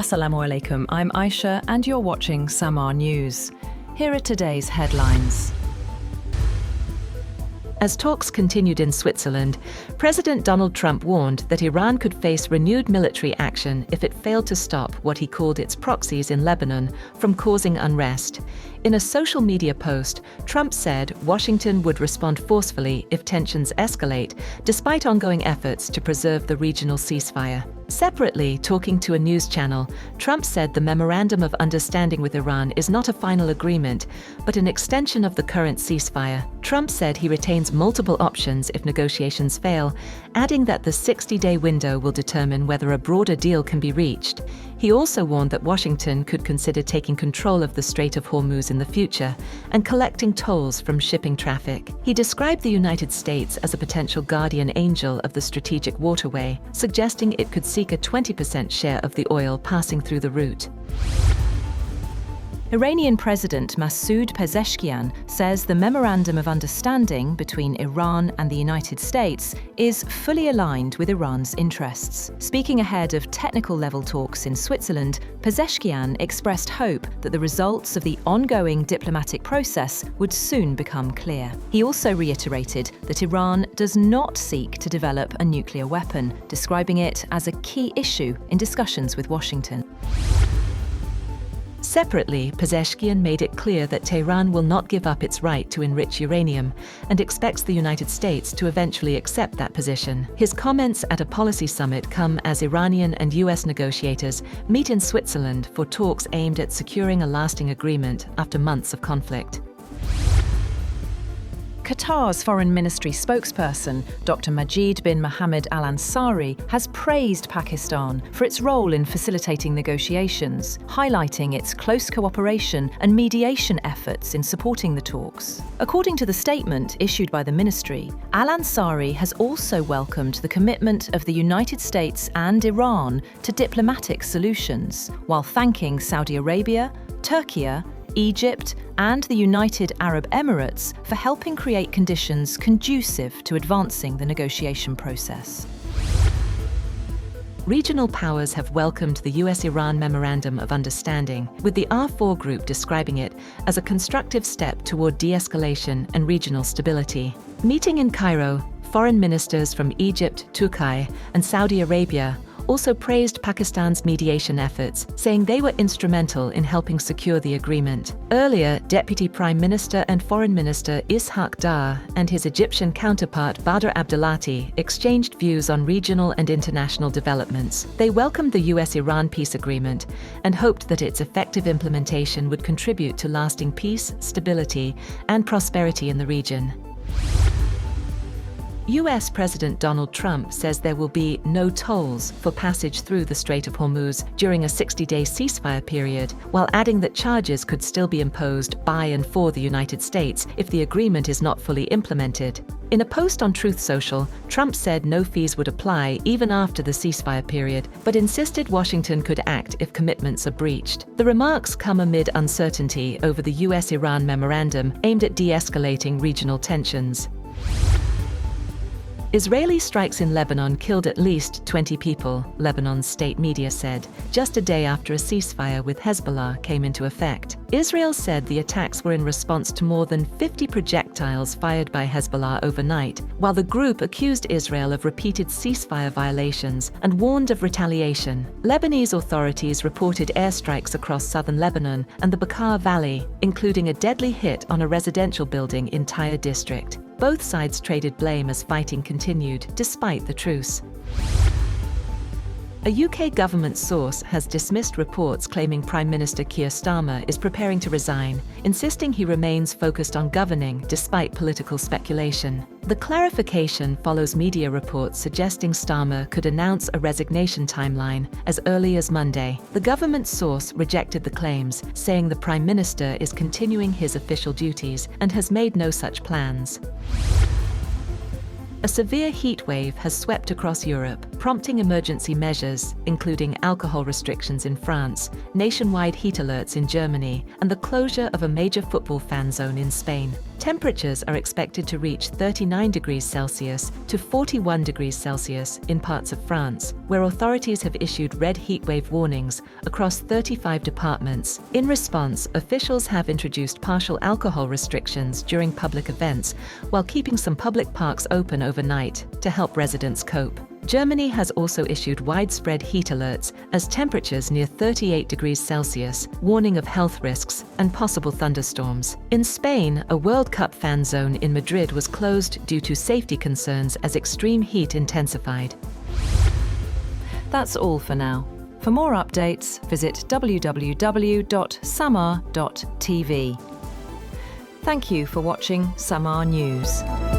Assalamu alaikum, I'm Aisha and you're watching Samaa News. Here are today's headlines. As talks continued in Switzerland, President Donald Trump warned that Iran could face renewed military action if it failed to stop what he called its proxies in Lebanon from causing unrest. In a social media post, Trump said Washington would respond forcefully if tensions escalate, despite ongoing efforts to preserve the regional ceasefire. Separately, talking to a news channel, Trump said the Memorandum of Understanding with Iran is not a final agreement, but an extension of the current ceasefire. Trump said he retains multiple options if negotiations fail, adding that the 60-day window will determine whether a broader deal can be reached. He also warned that Washington could consider taking control of the Strait of Hormuz in the future and collecting tolls from shipping traffic. He described the United States as a potential guardian angel of the strategic waterway, suggesting it could seek a 20% share of the oil passing through the route. Iranian President Masoud Pezeshkian says the Memorandum of Understanding between Iran and the United States is fully aligned with Iran's interests. Speaking ahead of technical-level talks in Switzerland, Pezeshkian expressed hope that the results of the ongoing diplomatic process would soon become clear. He also reiterated that Iran does not seek to develop a nuclear weapon, describing it as a key issue in discussions with Washington. Separately, Pezeshkian made it clear that Tehran will not give up its right to enrich uranium and expects the United States to eventually accept that position. His comments at a policy summit come as Iranian and US negotiators meet in Switzerland for talks aimed at securing a lasting agreement after months of conflict. Qatar's Foreign Ministry spokesperson, Dr. Majid bin Mohammed Al Ansari, has praised Pakistan for its role in facilitating negotiations, highlighting its close cooperation and mediation efforts in supporting the talks. According to the statement issued by the ministry, Al Ansari has also welcomed the commitment of the United States and Iran to diplomatic solutions, while thanking Saudi Arabia, Turkey, Egypt, and the United Arab Emirates for helping create conditions conducive to advancing the negotiation process. Regional powers have welcomed the US-Iran Memorandum of Understanding, with the R4 group describing it as a constructive step toward de-escalation and regional stability. Meeting in Cairo, foreign ministers from Egypt, Turkey, and Saudi Arabia also praised Pakistan's mediation efforts, saying they were instrumental in helping secure the agreement. Earlier, Deputy Prime Minister and Foreign Minister Ishaq Dar and his Egyptian counterpart Badr Abdelati exchanged views on regional and international developments. They welcomed the US-Iran peace agreement and hoped that its effective implementation would contribute to lasting peace, stability, and prosperity in the region. US President Donald Trump says there will be no tolls for passage through the Strait of Hormuz during a 60-day ceasefire period, while adding that charges could still be imposed by and for the United States if the agreement is not fully implemented. In a post on Truth Social, Trump said no fees would apply even after the ceasefire period, but insisted Washington could act if commitments are breached. The remarks come amid uncertainty over the US-Iran memorandum aimed at de-escalating regional tensions. Israeli strikes in Lebanon killed at least 20 people, Lebanon's state media said, just a day after a ceasefire with Hezbollah came into effect. Israel said the attacks were in response to more than 50 projectiles fired by Hezbollah overnight, while the group accused Israel of repeated ceasefire violations and warned of retaliation. Lebanese authorities reported airstrikes across southern Lebanon and the Bekaa Valley, including a deadly hit on a residential building in Tyre district. Both sides traded blame as fighting continued, despite the truce. A UK government source has dismissed reports claiming Prime Minister Keir Starmer is preparing to resign, insisting he remains focused on governing despite political speculation. The clarification follows media reports suggesting Starmer could announce a resignation timeline as early as Monday. The government source rejected the claims, saying the Prime Minister is continuing his official duties and has made no such plans. A severe heat wave has swept across Europe, prompting emergency measures, including alcohol restrictions in France, nationwide heat alerts in Germany, and the closure of a major football fan zone in Spain. Temperatures are expected to reach 39 degrees Celsius to 41 degrees Celsius in parts of France, where authorities have issued red heatwave warnings across 35 departments. In response, officials have introduced partial alcohol restrictions during public events, while keeping some public parks open overnight to help residents cope. Germany has also issued widespread heat alerts as temperatures near 38 degrees Celsius, warning of health risks and possible thunderstorms. In Spain, a World Cup fan zone in Madrid was closed due to safety concerns as extreme heat intensified. That's all for now. For more updates, visit www.samaa.tv. Thank you for watching Samaa News.